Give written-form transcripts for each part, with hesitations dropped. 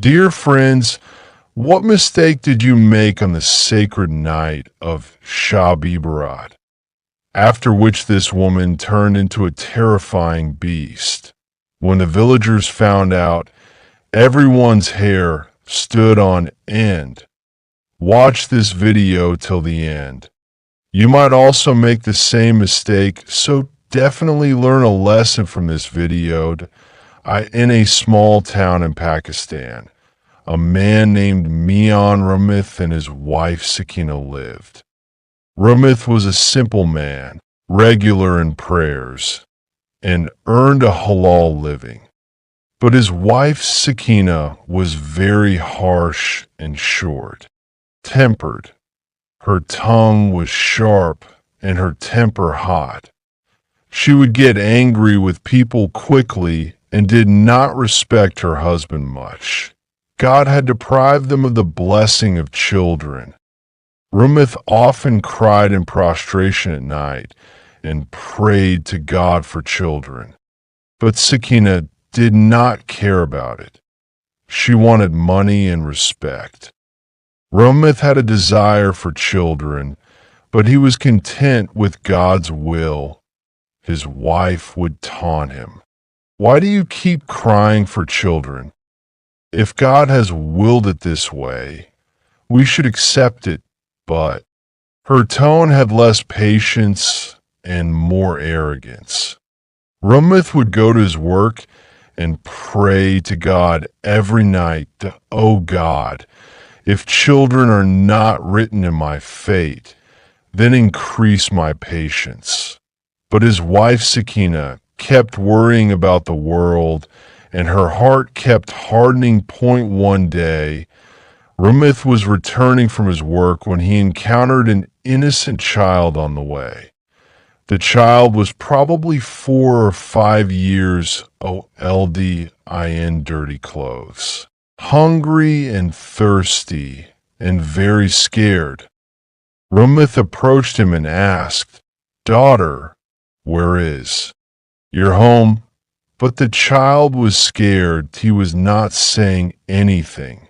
Dear friends, what mistake did you make on the sacred night of Shab-e-Barat, after which this woman turned into a terrifying beast? When the villagers found out, everyone's hair stood on end. Watch this video till the end. You might also make the same mistake, so definitely learn a lesson from this video. In a small town in Pakistan, a man named Mian Ramith and his wife Sakina lived. Ramith was a simple man, regular in prayers, and earned a halal living. But his wife Sakina was very harsh and short-tempered. Her tongue was sharp and her temper hot. She would get angry with people quickly and did not respect her husband much. God had deprived them of the blessing of children. Ramith often cried in prostration at night and prayed to God for children. But Sakina did not care about it. She wanted money and respect. Ramith had a desire for children, but he was content with God's will. His wife would taunt him. Why do you keep crying for children? If God has willed it this way, we should accept it, but her tone had less patience and more arrogance. Ramith would go to his work and pray to God every night, "Oh God, if children are not written in my fate, then increase my patience." But his wife Sakina kept worrying about the world, and her heart kept hardening. One day, Ramith was returning from his work when he encountered an innocent child on the way. The child was probably 4 or 5 years old, in dirty clothes, hungry and thirsty, and very scared. Ramith approached him and asked, "Daughter, where is your home?" But the child was scared. He was not saying anything.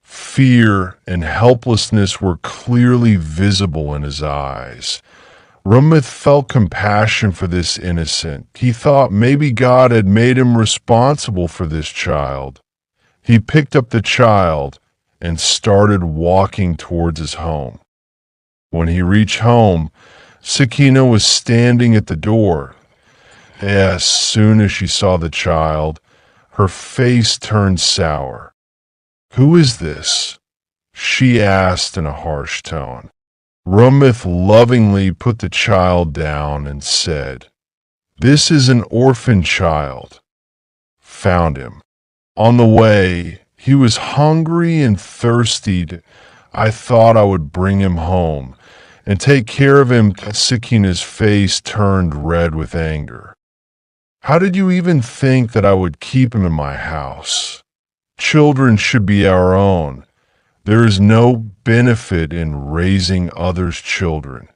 Fear and helplessness were clearly visible in his eyes. Ramith felt compassion for this innocent. He thought maybe God had made him responsible for this child. He picked up the child and started walking towards his home. When he reached home, Sakina was standing at the door. As soon as she saw the child, her face turned sour. "Who is this?" she asked in a harsh tone. Ramith lovingly put the child down and said, "This is an orphan child. Found him. On the way, he was hungry and thirsty. I thought I would bring him home and take care of him." Sakina's face turned red with anger. "How did you even think that I would keep him in my house? Children should be our own. There is no benefit in raising others' children."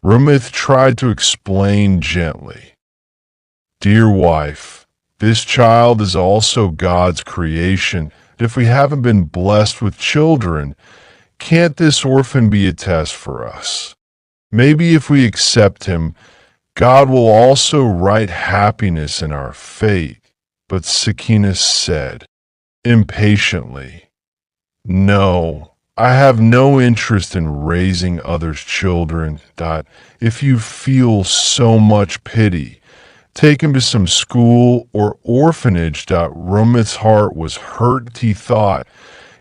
Ramith tried to explain gently. "Dear wife, this child is also God's creation. If we haven't been blessed with children, can't this orphan be a test for us? Maybe if we accept him, God will also write happiness in our fate." But Sakina said impatiently, "No, I have no interest in raising others' children. If you feel so much pity, take him to some school or orphanage." Ramith's heart was hurt. He thought,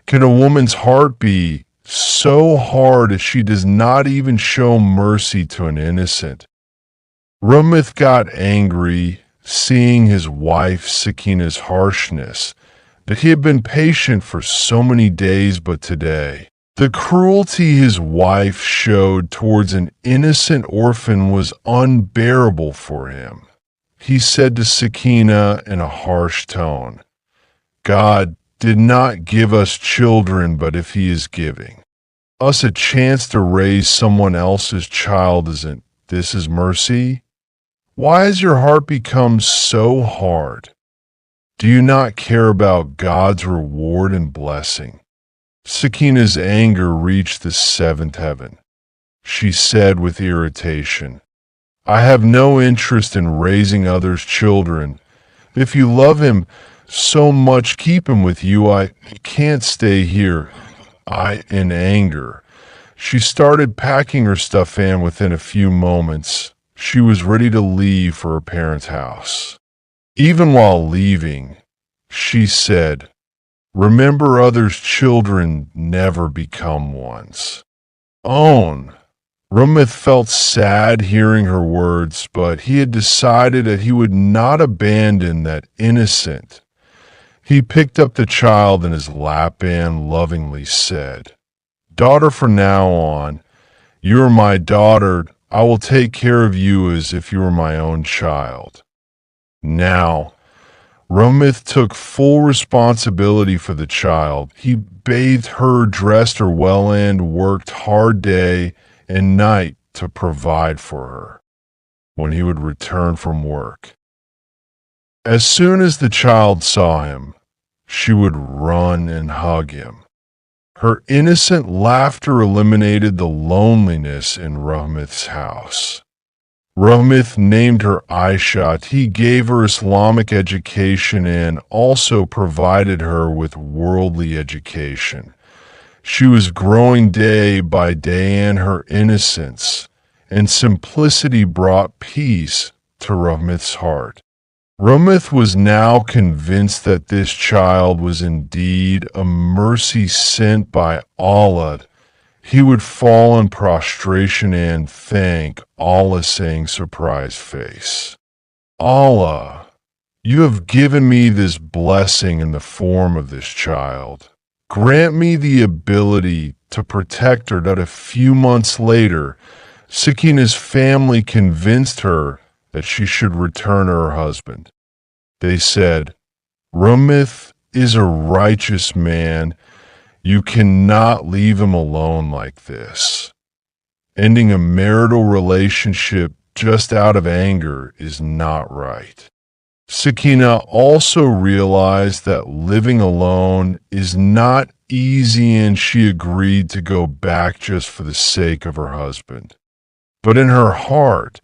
can a woman's heart be so hard if she does not even show mercy to an innocent? Ramith got angry, seeing his wife Sakina's harshness, that he had been patient for so many days, but today, the cruelty his wife showed towards an innocent orphan was unbearable for him. He said to Sakina in a harsh tone, "God did not give us children, but if he is giving us a chance to raise someone else's child, isn't this is mercy? Why has your heart become so hard? Do you not care about God's reward and blessing? Sakina's anger reached the seventh heaven. She said with irritation, I have no interest in raising others' children. If you love him so much, keep him with you. I can't stay here. In anger, she started packing her stuff, and within a few moments, she was ready to leave for her parents' house. Even while leaving, she said, remember, others' children never become one's own. Rumith felt sad hearing her words, but he had decided that he would not abandon that innocent. He picked up the child in his lap and lovingly said, Daughter, from now on, you are my daughter. I will take care of you as if you were my own child. Now, Rumith took full responsibility for the child. He bathed her, dressed her well, and worked hard day and night to provide for her when he would return from work. As soon as the child saw him, she would run and hug him. Her innocent laughter eliminated the loneliness in Rumith's house. Rumith named her Aisha. He gave her Islamic education and also provided her with worldly education. She was growing day by day, and her innocence and simplicity brought peace to Rumith's heart. Rumith was now convinced that this child was indeed a mercy sent by Allah. He would fall in prostration and thank Allah, saying, surprise face, Allah, you have given me this blessing in the form of this child. Grant me the ability to protect her. That a few months later, Sakina's family convinced her that she should return to her husband. They said, Rumith is a righteous man. You cannot leave him alone like this. Ending a marital relationship just out of anger is not right. Sakina also realized that living alone is not easy, and she agreed to go back just for the sake of her husband. But in her heart,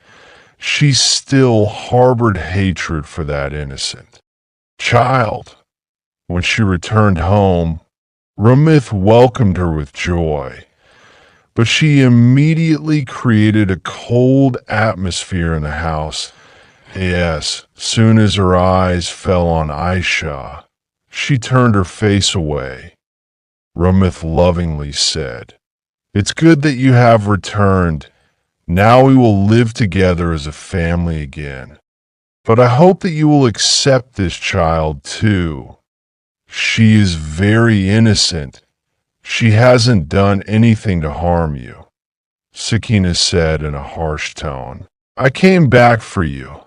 she still harbored hatred for that innocent child. When she returned home, Rumith welcomed her with joy, but she immediately created a cold atmosphere in the house. Yes, soon as her eyes fell on Aisha, she turned her face away. Rumith lovingly said, It's good that you have returned. Now we will live together as a family again. But I hope that you will accept this child too. She is very innocent. She hasn't done anything to harm you. Sakina said in a harsh tone, I came back for you,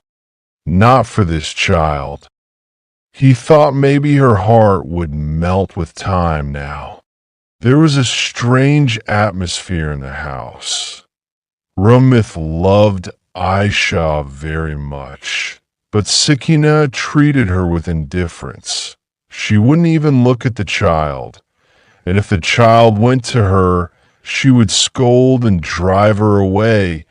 not for this child. He thought maybe her heart would melt with time now. There was a strange atmosphere in the house. Rumith loved Aisha very much, but Sakina treated her with indifference. She wouldn't even look at the child, and if the child went to her, she would scold and drive her away.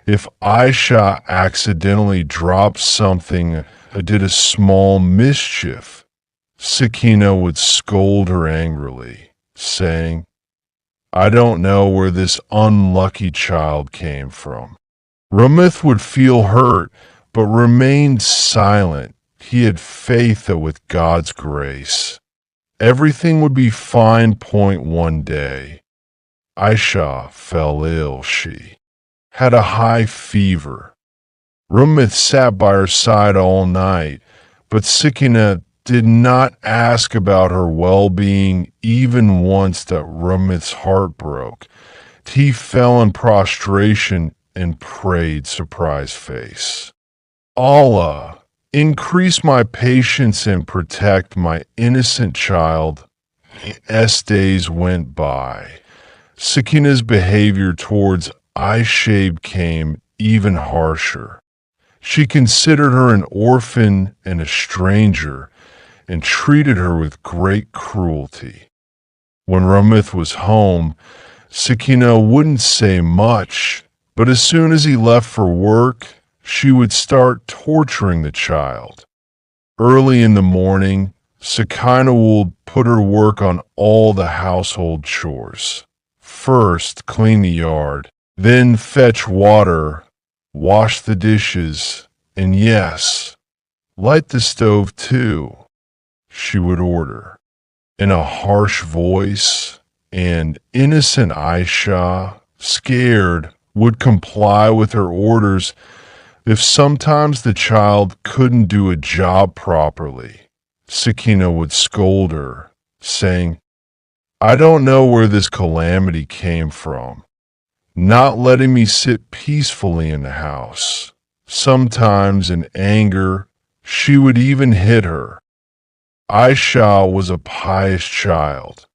If Aisha accidentally dropped something or did a small mischief, Sakina would scold her angrily, saying, I don't know where this unlucky child came from. Rumith would feel hurt, but remained silent. He had faith that with God's grace, everything would be fine. One day, Aisha fell ill. She had a high fever. Rumith sat by her side all night, but Sakina did not ask about her well-being even once. That Rumith's heart broke. He fell in prostration and prayed, surprise face, Allah, increase my patience and protect my innocent child. As days went by, Sakina's behavior towards Aisha became even harsher. She considered her an orphan and a stranger, and treated her with great cruelty. When Ramith was home, Sakina wouldn't say much, but as soon as he left for work, she would start torturing the child. Early in the morning, Sakina would put her work on all the household chores. First, clean the yard, then fetch water, wash the dishes, and yes, light the stove too, she would order. In a harsh voice, and innocent Aisha, scared, would comply with her orders if sometimes the child couldn't do a job properly. Sakina would scold her, saying, "I don't know where this calamity came from, not letting me sit peacefully in the house." Sometimes in anger, she would even hit her. Aisha was a pious child.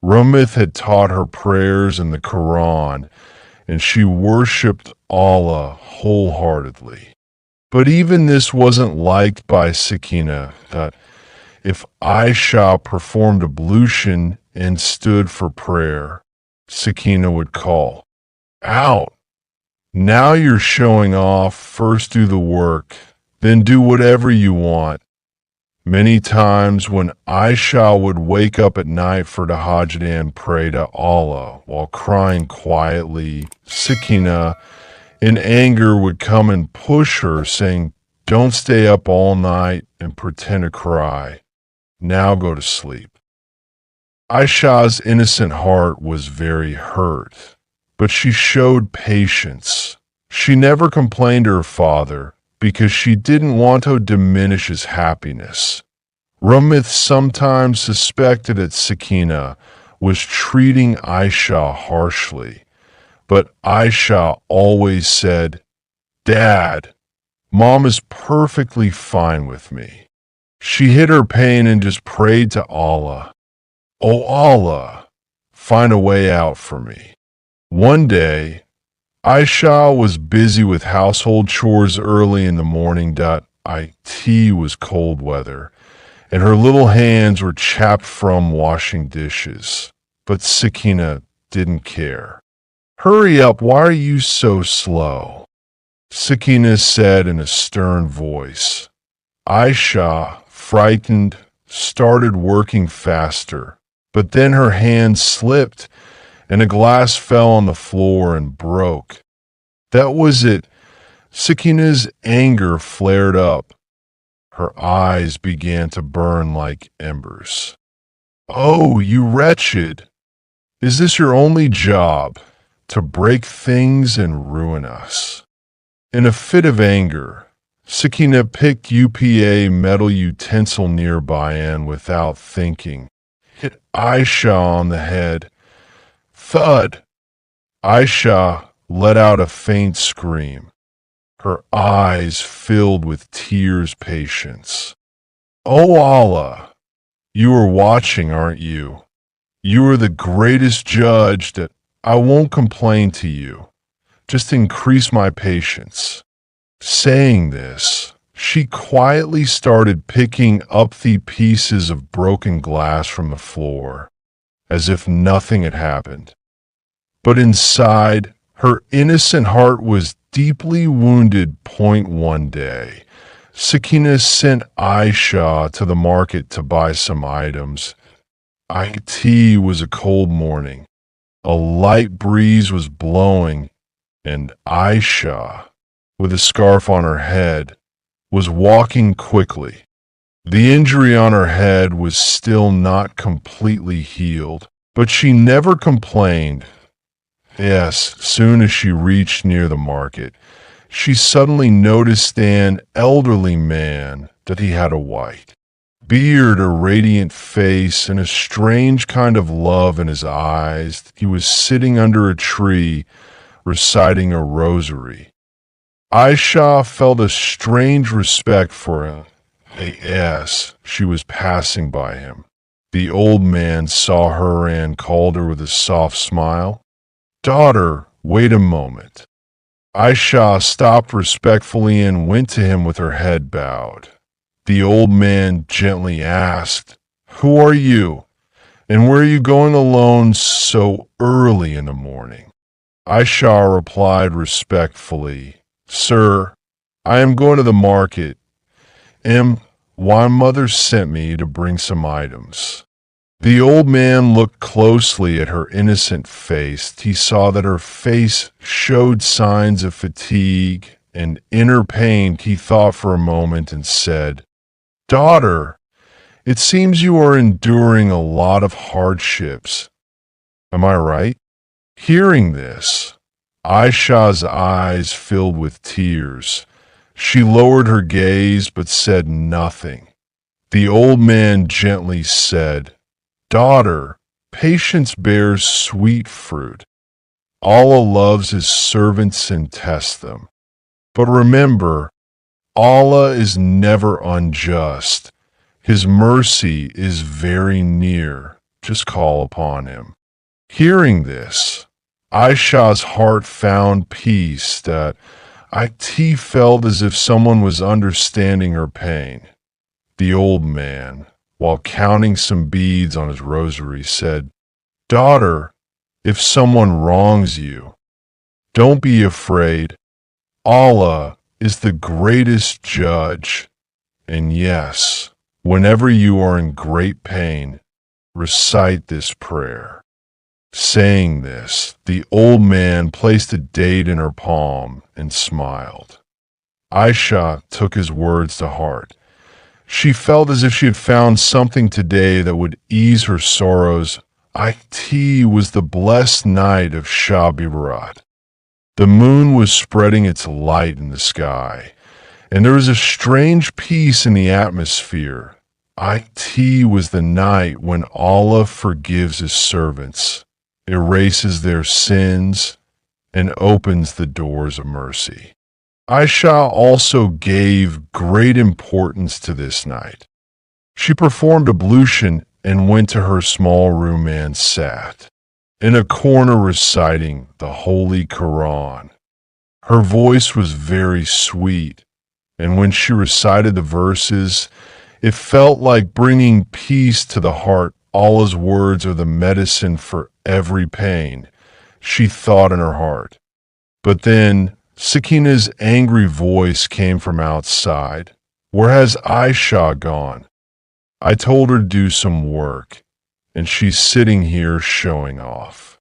Ramith had taught her prayers in the Quran, and she worshipped Allah wholeheartedly. But even this wasn't liked by Sakina, that if Aisha performed ablution and stood for prayer, Sakina would call, "Out! Now you're showing off. First do the work, then do whatever you want." Many times when Aisha would wake up at night for the Hajj and pray to Allah while crying quietly, Sakina, in anger, would come and push her, saying, "Don't stay up all night and pretend to cry. Now go to sleep." Aisha's innocent heart was very hurt, but she showed patience. She never complained to her father because she didn't want to diminish his happiness. Ramith sometimes suspected that Sakina was treating Aisha harshly, but Aisha always said, "Dad, Mom is perfectly fine with me." She hid her pain and just prayed to Allah, "Oh Allah, find a way out for me." One day, Aisha was busy with household chores early in the morning. It was cold weather, and her little hands were chapped from washing dishes. But Sakina didn't care. "Hurry up, why are you so slow?" Sakina said in a stern voice. Aisha, frightened, started working faster, but then her hand slipped and a glass fell on the floor and broke. That was it. Sakina's anger flared up. Her eyes began to burn like embers. "Oh, you wretched! Is this your only job, to break things and ruin us?" In a fit of anger, Sakina picked a metal utensil nearby and, without thinking, hit Aisha on the head. Thud! Aisha let out a faint scream. Her eyes filled with tears. Patience. "Oh Allah, you are watching, aren't you? You are the greatest judge. That I won't complain to you. Just increase my patience." Saying this, she quietly started picking up the pieces of broken glass from the floor, as if nothing had happened. But inside, her innocent heart was deeply wounded. One day, Sakina sent Aisha to the market to buy some items. It was a cold morning. A light breeze was blowing, and Aisha, with a scarf on her head, was walking quickly. The injury on her head was still not completely healed, but she never complained. Yes, soon as she reached near the market, she suddenly noticed an elderly man, that he had a white beard, a radiant face, and a strange kind of love in his eyes. He was sitting under a tree, reciting a rosary. Aisha felt a strange respect for him. As she was passing by him, the old man saw her and called her with a soft smile, "Daughter, wait a moment." Aisha stopped respectfully and went to him with her head bowed. The old man gently asked, "Who are you, and where are you going alone so early in the morning?" Aisha replied respectfully, "Sir, I am going to the market, and my mother sent me to bring some items." The old man looked closely at her innocent face. He saw that her face showed signs of fatigue and inner pain. He thought for a moment and said, "Daughter, it seems you are enduring a lot of hardships. Am I right?" Hearing this, Aisha's eyes filled with tears. She lowered her gaze but said nothing. The old man gently said, "Daughter, patience bears sweet fruit. Allah loves his servants and tests them. But remember, Allah is never unjust. His mercy is very near. Just call upon him." Hearing this, Aisha's heart found peace that it felt as if someone was understanding her pain. The old man, while counting some beads on his rosary, said, "Daughter, if someone wrongs you, don't be afraid. Allah is the greatest judge. And yes, whenever you are in great pain, recite this prayer." Saying this, the old man placed a date in her palm and smiled. Aisha took his words to heart. She felt as if she had found something today that would ease her sorrows. It was the blessed night of Shab-e-Barat. The moon was spreading its light in the sky, and there was a strange peace in the atmosphere. It was the night when Allah forgives his servants, erases their sins, and opens the doors of mercy. Aisha also gave great importance to this night. She performed ablution and went to her small room and sat in a corner reciting the Holy Quran. Her voice was very sweet, and when she recited the verses, it felt like bringing peace to the heart. Allah's words are the medicine for every pain, she thought in her heart. But then Sakina's angry voice came from outside. "Where has Aisha gone? I told her to do some work, and she's sitting here showing off."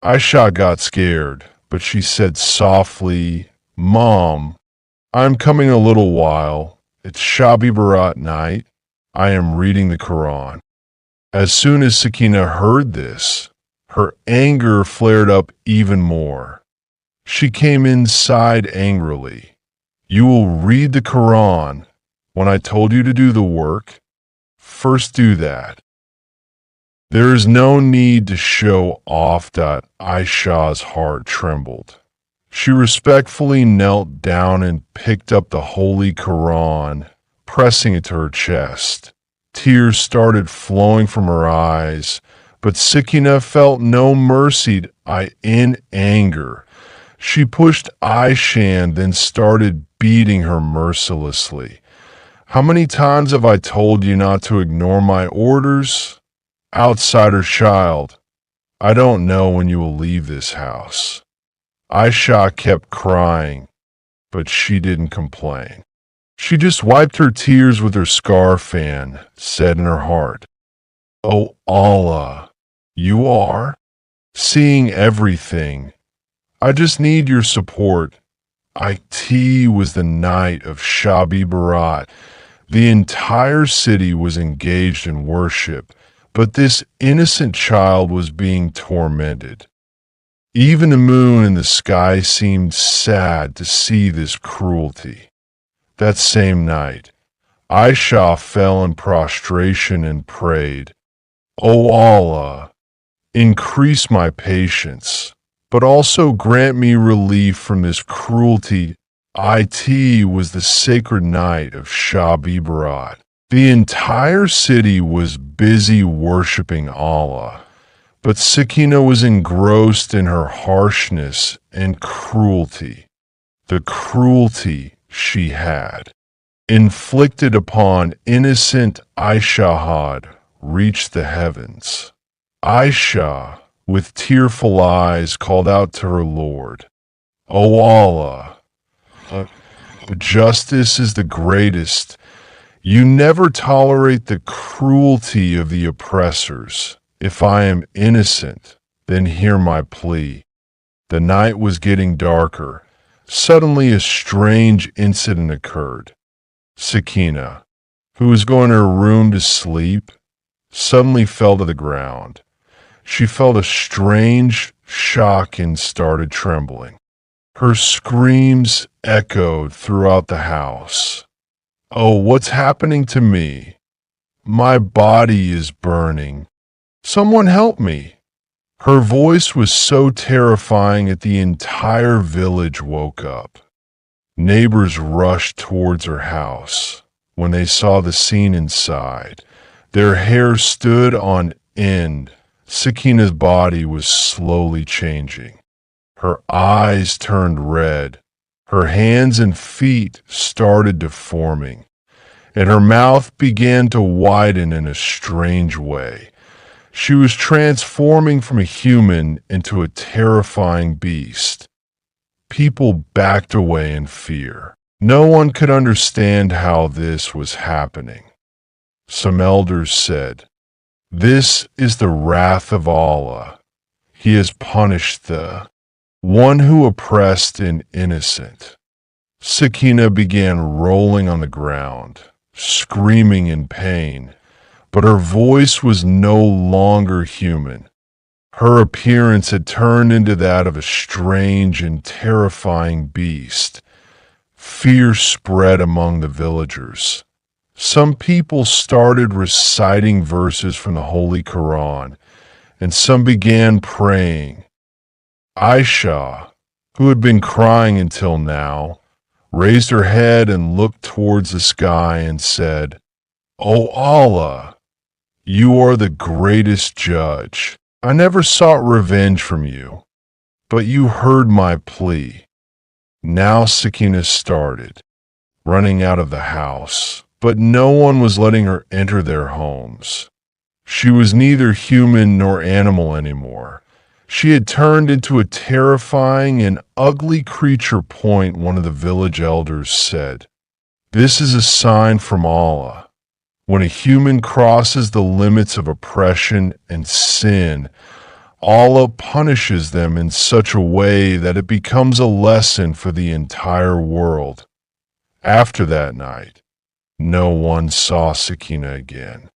Aisha got scared, but she said softly, "Mom, I'm coming a little while. It's Shab-e-Barat night. I am reading the Quran." As soon as Sakina heard this, her anger flared up even more. She came inside angrily. "You will read the Quran when I told you to do the work. First do that." There is no need to show off that Aisha's heart trembled. She respectfully knelt down and picked up the Holy Quran, pressing it to her chest. Tears started flowing from her eyes, but Sakina felt no mercy. In anger, she pushed Aisha and then started beating her mercilessly. "How many times have I told you not to ignore my orders? Outsider child, I don't know when you will leave this house." Aisha kept crying, but she didn't complain. She just wiped her tears with her scarf and said in her heart, "Oh Allah, you are seeing everything. I just need your support." It was the night of Shab-e-Barat. The entire city was engaged in worship, but this innocent child was being tormented. Even the moon in the sky seemed sad to see this cruelty. That same night, Aisha fell in prostration and prayed, "O Allah, increase my patience, but also grant me relief from this cruelty." It was the sacred night of Shab-e-Barat. The entire city was busy worshiping Allah, but Sakina was engrossed in her harshness and cruelty. The cruelty she had. inflicted upon innocent Aisha had reached the heavens. Aisha, with tearful eyes, called out to her Lord, "O Allah, justice is the greatest. You never tolerate the cruelty of the oppressors. If I am innocent, then hear my plea." The night was getting darker. Suddenly a strange incident occurred. Sakina, who was going to her room to sleep, suddenly fell to the ground. She felt a strange shock and started trembling. Her screams echoed throughout the house. "Oh, what's happening to me? My body is burning. Someone help me." Her voice was so terrifying that the entire village woke up. Neighbors rushed towards her house. When they saw the scene inside, their hair stood on end. Sakina's body was slowly changing. Her eyes turned red. Her hands and feet started deforming, and her mouth began to widen in a strange way. She was transforming from a human into a terrifying beast. People backed away in fear. No one could understand how this was happening. Some elders said, "This is the wrath of Allah. He has punished the one who oppressed an innocent." Sakina began rolling on the ground, screaming in pain, but her voice was no longer human. Her appearance had turned into that of a strange and terrifying beast. Fear spread among the villagers. Some people started reciting verses from the Holy Quran, and some began praying. Aisha, who had been crying until now, raised her head and looked towards the sky and said, "O Allah, you are the greatest judge. I never sought revenge from you, but you heard my plea." Now Sakina started running out of the house, but no one was letting her enter their homes. She was neither human nor animal anymore. She had turned into a terrifying and ugly creature. One of the village elders said, "This is a sign from Allah. When a human crosses the limits of oppression and sin, Allah punishes them in such a way that it becomes a lesson for the entire world." After that night, no one saw Sakina again.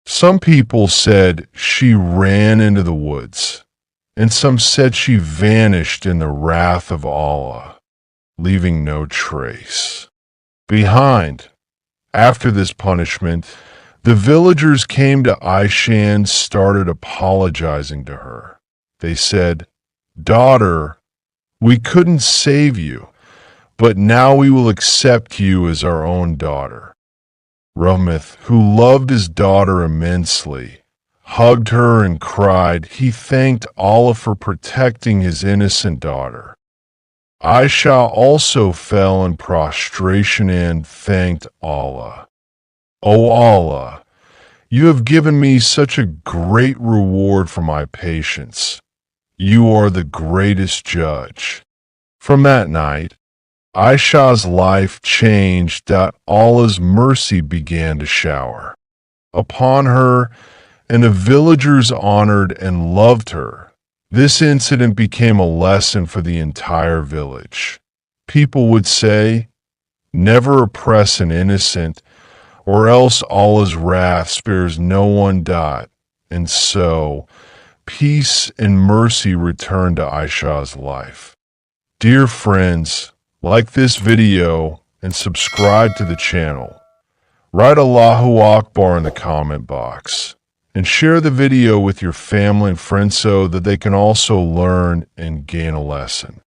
Some people said she ran into the woods, and some said she vanished in the wrath of Allah, leaving no trace behind. After this punishment, the villagers came to Aisha and started apologizing to her. They said, "Daughter, we couldn't save you, but now we will accept you as our own daughter." Rahmath, who loved his daughter immensely, hugged her and cried. He thanked Allah for protecting his innocent daughter. Aisha also fell in prostration and thanked Allah. "O Allah, you have given me such a great reward for my patience. You are the greatest judge." From that night, Aisha's life changed. Allah's mercy began to shower upon her, and the villagers honored and loved her. This incident became a lesson for the entire village. People would say, "Never oppress an innocent, or else Allah's wrath spares no one." And so, peace and mercy returned to Aisha's life. Dear friends, like this video and subscribe to the channel. Write Allahu Akbar in the comment box, and share the video with your family and friends so that they can also learn and gain a lesson.